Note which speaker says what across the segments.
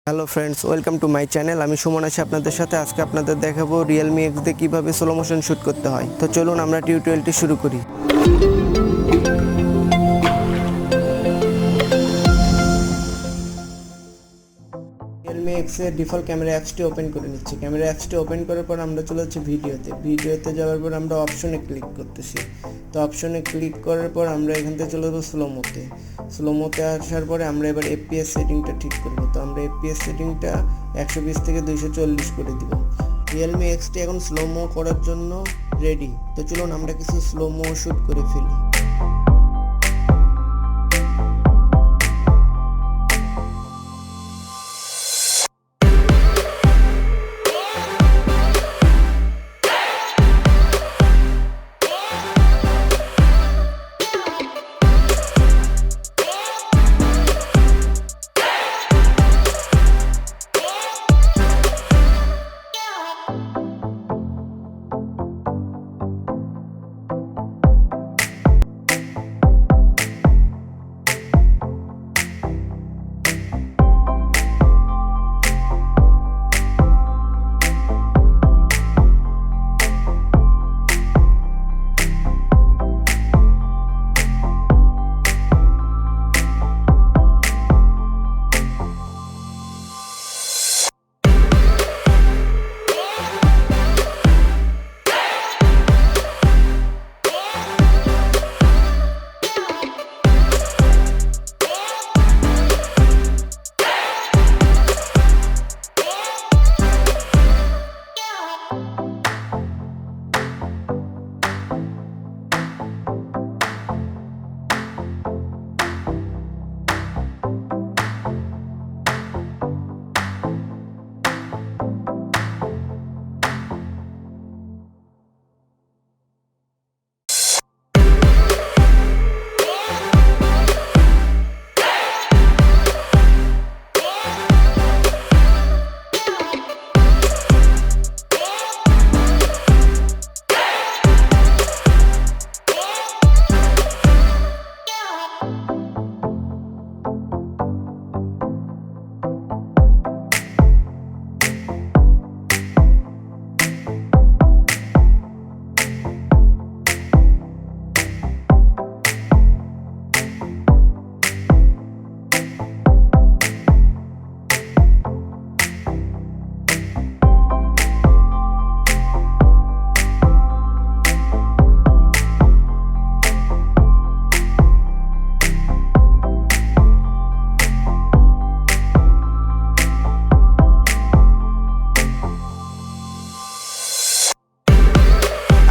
Speaker 1: Hello friends, welcome to my channel. আমি সুমন আছি আপনাদের সাথে। আজকে আপনাদের দেখাবো Realme X দিয়ে কীভাবে স্লো মোশন শ্যুট করতে হয়। তো চলুন আমরা টিউটোরিয়ালটি শুরু করি। Realme X এর ডিফল্ট ক্যামেরা অ্যাপসটি ওপেন করে নিচ্ছি। ক্যামেরা অ্যাপসটি ওপেন করার পর আমরা চলে যাচ্ছি ভিডিওতে যাওয়ার পর আমরা অপশনে ক্লিক করতেছি। তো অপশনে ক্লিক করার পর আমরা এখান থেকে চলে যাবো স্লোমোতে আসার পরে আমরা এবার FPS সেটিংটা ঠিক করবো। তো আমরা FPS সেটিংটা 120 থেকে 240 করে দিব। Realme X টি এখন স্লোমো করার জন্য রেডি। তো চলুন আমরা কিছু স্লোমো শ্যুট করে ফেলি।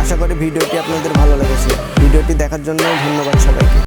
Speaker 1: আশা করি ভিডিওটি আপনাদের ভালো লেগেছে। ভিডিওটি দেখার জন্য ধন্যবাদ সবাইকে।